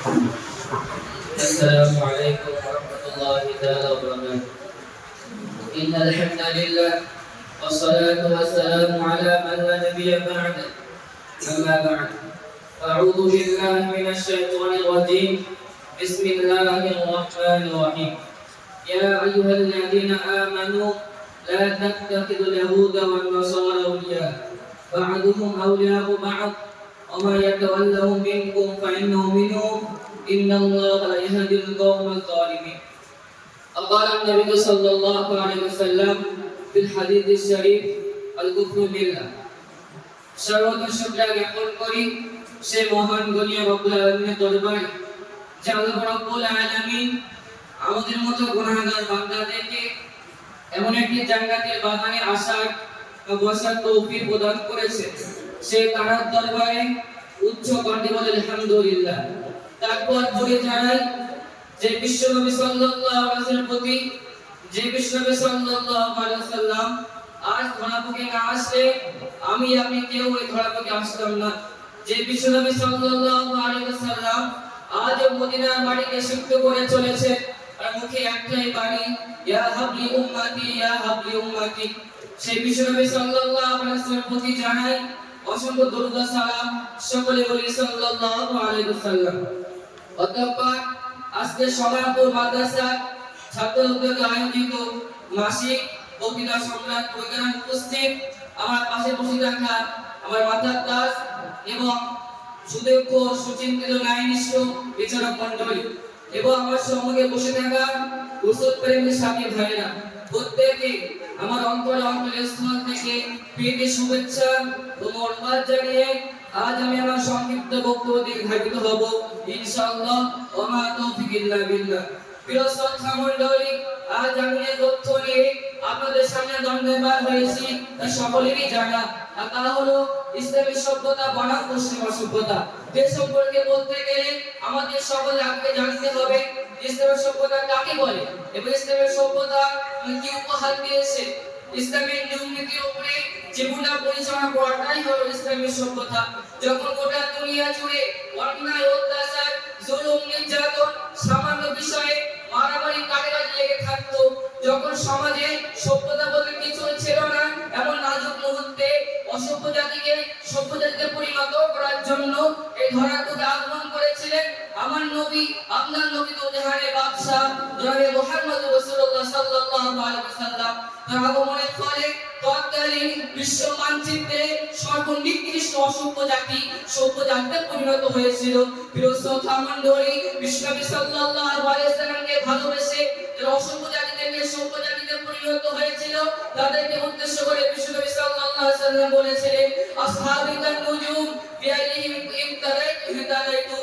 السلام عليكم ورحمة الله تعالى وبركاته. إن الحمد لله والصلاة والسلام على من لا نبي بعده. أما بعد، أعوذ بالله من الشيطان الرجيم. بسم الله الرحمن الرحيم. يا أيها الذين آمنوا لا تتخذوا اليهود والنصارى أولياء بعضهم أولياء بعض وما يتولهم منكم فإنه منهم إن الله لا يهدي القوم الظالمين. وقال النبي صلى الله عليه وسلم في الحديث الشريف الكفر بالله. সর্বদা শুকরিয়া জ্ঞাপন করি সেই মহান গণীয় রব্বুল আলামিনের দরবারে যে আল্লাহ রাব্বুল আলামিন আমাদের মতো গুনাহগার বান্দাদেরকে এমন একটি জান্নাতের বাগানে আসার ও বসার তৌফিক প্রদান করেছে। সে তার দরবারে উচ্চ কণ্ঠে বলে আলহামদুলিল্লাহ। তারপর পরে জানাই যে বিশ্বনবী সাল্লাল্লাহু আলাইহি ওয়াসাল্লামের প্রতি যে বিশ্বনবী সাল্লাল্লাহু আলাইহি ওয়াসাল্লাম আজ ধরাপকে না আসলে আমি আপনি কেউ ওই ধরাপকে আসতাম না। যে বিশ্বনবী সাল্লাল্লাহু আলাইহি ওয়াসাল্লাম আজ মদিনার মাটিকে সিক্ত করে চলেছে আর মুখে একটাই বাণী, ইয়া হাবলি উম্মতি ইয়া হাবলি উম্মতি। সেই বিশ্বনবী সাল্লাল্লাহু আলাইহি ওয়াসাল্লামের প্রতি জানাই অসংখ্য দরুদ ও সালাম। সকলে বলি সাল্লাল্লাহু আলাইহি ওয়াসাল্লাম। অতঃপর আজকে সমাজপুর মাদ্রাসা ছাত্র উদ্যোগে আয়োজিত মাসিক বক্তৃতা সম্মেলন প্রোগ্রামে উপস্থিত আমার পাশে বসে থাকা আমার মাতার দাস এবং সুদক্ষ সুচিন্তিত ন্যায়নিষ্ঠ বিচারক মণ্ডলী এবং আমার সম্মুখে বসে থাকা রসুল প্রেমী সাথী ভাইরা, প্রত্যেকে আমার অন্তরের স্থল থেকে প্রীতি শুভেচ্ছা ও মোবারক জানিয়ে আজ আমি আমার সংক্ষিপ্ত বক্তব্য দীর্ঘায়িত হব ইনশাআল্লাহ। ওয়া মা তৌফিক ইল্লা বিল্লাহ। প্রিয় শ্রোতা মণ্ডলী, আজ আমি এই তথ্য নিয়ে আপনাদের সামনে দণ্ডবার হয়েছি তা সকলেরই জানা। তা হলো ইসলামী সভ্যতা বনাম পশ্চিমা সভ্যতা। যে সম্পর্কে বলতে গেলে আমাদের সকলে আগে জানতে হবে ইসলামী সভ্যতা কাকে বলে এবং ইসলামী সভ্যতা কি উপহার দিয়েছে। ইসলামের নিয়ম নীতির উপরে জীবনটা পরিচালনা করাটাই হলো ইসলামী সভ্যতা। যখন গোটা দুনিয়া জুড়ে অন্যায়, অত্যাচার, জুলুম, নির্যাতন, সামান্য বিষয়ে মারামারি কাটাকাটি লেগে থাকতো, যখন সমাজে সভ্যতা বলতে কিছু ছিল না, এমন নাজুক মুহূর্তে অসভ্য জাতিকে সভ্য জাতিতে পরিণত করার জন্য এই ধরাকে আগমন করেছিলেন আমার নবী, আপনার নবী তো জাহানের বাদশা জনাবে মুহাম্মদ রাসূলুল্লাহ সাল্লাল্লাহু আলাইহি ওয়াসাল্লাম। তার আগমনের ফলে তৎকালীন বিশ্ব মানচিত্রে সর্বনিকৃষ্ট অসভ্য জাতি সভ্য জাতিতে পরিণত হয়েছিল। প্রিয় শ্রোতা মণ্ডলী, বিশ্বনবী সাল্লাল্লাহু আলাইহি ওয়াসাল্লামকে ভালোবেসে যারা অসভ্য জাতি থেকে সভ্য জাতিতে পরিণত হয়েছিল তাদেরকে উদ্দেশ্য করে বিশ্বনবী সাল্লাল্লাহু আলাইহি ওয়াসাল্লাম বলেছিলেন, আসহাবিকান নুজুম বিআইহিম ইমতাদাইতু হিদায়াতু।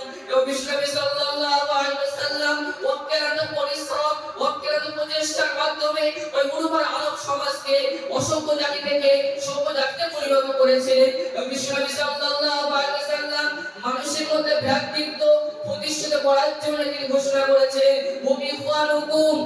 বিশ্বনবী সাল্লাল্লাহু আলাইহি ওয়াসাল্লাম অক্লান্ত পরিশ্রম, অক্লান্ত প্রচেষ্টার মাধ্যমে ওই উর্বর আরব সমাজকে অসভ্য জাতি থেকে সভ্য জাতিতে পরিণত করেছিলেন। বিশ্বনবী সাল্লাল্লাহু আলাইহি ওয়াসাল্লাম মানুষের মধ্যে ভ্রাতৃত্ব প্রতিষ্ঠিত করার জন্য তিনি ঘোষণা করেছিলেন, মুবিফানুকুম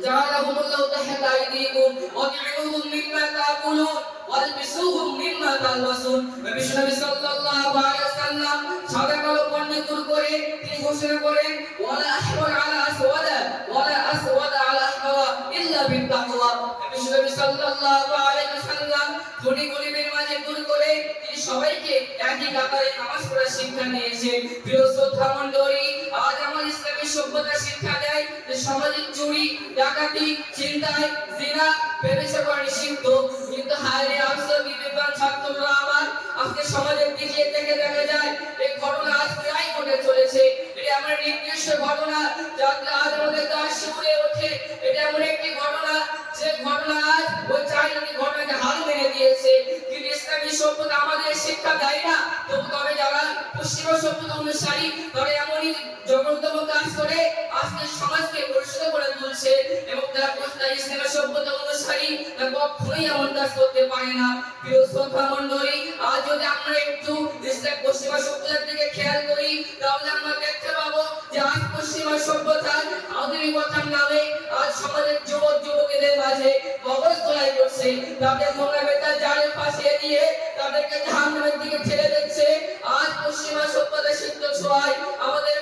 জাআলাহুমুল্লাহু তাহতা আইদিকুম ওয়াতিউহুম মিম্মা তাকুলুন ওয়ালবিসুহুম মিম্মা তালবাসুন। বিশ্বনবী সাল্লাল্লাহু আলাইহি ওয়াসাল্লাম সাদা কালো বর্ণ দূর করে তিনি ঘোষণা করেন, ওয়ালা আহওয়ার আলা আসওয়াদা ওয়ালা আসওয়াদা আলা আহওয়া ইল্লা বিত্তাকওয়া। বিশ্বনবী সাল্লাল্লাহু আলাইহি ওয়াসাল্লাম ধনী গরিবের মাঝে দূর করে তিনি সবাইকে একই কাতারে নামাজ পড়ার শিক্ষা দিয়েছেন। প্রিয় শ্রোতা মণ্ডলী, আজ আমার ইসলামী সভ্যতা শিক্ষা দেয় যে সামাজিক চুরি, ডাকাতি, ছিনতাই, জিনা, ব্যভিচার নিষিদ্ধ। কিন্তু হায় রে আফসোস, বিবেকবান ছাত্ররা আমার আজকে সমাজের দিকে থেকে দেখা যায় এই ঘটনা আজ প্রায় ঘটে চলেছে। এটা এমন নির্দিষ্ট ঘটনা যাতে আজ আমাদের গা শিউরে ওঠে। এটা এমন একটি ঘটনা যে ঘটনা আজ ওই চারিদিকে ঘটনাকে হাল মেরে দিয়েছে। কিন্তু ইসলামী সভ্যতা আমাদের শিক্ষা দেয় না। তবে যারা পশ্চিমা সভ্যতা অনুসারী তারা এমনই জঘন্যতম কাজ করে আজকে সমাজকে পরিশুদ্ধ করে তুলছে এবং যারা ইসলামী সভ্যতা অনুসারী তারা কখনোই এমন কাজ করতে পারে না। প্রিয় শ্রোতা মণ্ডলী, আজ যদি আমরা একটু ইসলাম পশ্চিমা সভ্যতার দিকে খেয়াল করি তাহলে আমরা দেখতে পাবো যে আজ পশ্চিমা সভ্যতা আধুনিকতার নামে আজ সমাজের যুবক যুবতীদের মাঝে মগজ তোলাই করছে, তাদের মনে বেতা জালে ফাঁসিয়ে দিয়ে তাদেরকে জাহান্নামের দিকে ঠেলে দিচ্ছে। আজ পশ্চিমা সভ্যতা সিদ্ধ ছোঁয়ায় আমাদের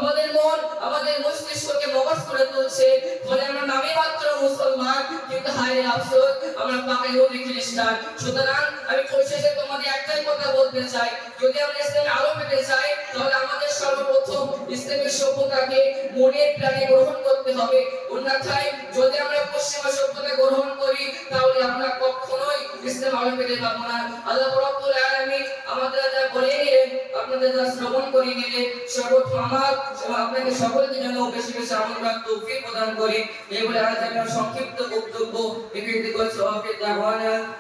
আমাদের মন আমাদের মস্তিষ্ককে মগজ করে তুলছে। ফলে আমরা নামে মাত্র মুসলমান, কিন্তু হায় আফসোস আমরা পাকা ইহুদি খ্রিস্টান। সুতরাং আমি পরিশেষে তোমাদের একটাই কথা বলতে চাই, যদি আমরা ইসলামে আলো পেতে চাই তাহলে আমাদের সর্বপ্রথম ইসলামের সভ্যতাকে মনের প্রাণে গ্রহণ করতে হবে। অন্যথায় যদি আমরা পশ্চিমা সভ্যতা গ্রহণ করি তাহলে আমরা কখনোই ইসলাম আলো পেতে পারবো না। আল্লাহ রাব্বুল আলামিন আমাদের যা বলে নিলেন, আপনাদের যা শ্রবণ করে নিলেন, সর্বপ্রথম আমার এবং আপনাকে সকলকে যেন বেশি বেশি আমল করার তৌফিক প্রদান করে। এই বলে আজ আমার সংক্ষিপ্ত বক্তব্য এখানে করছি।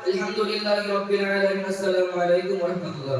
আলহামদুলিল্লাহি রাব্বিল আলামিন। আসসালামু আলাইকুম ওয়া রাহমাতুল্লাহ।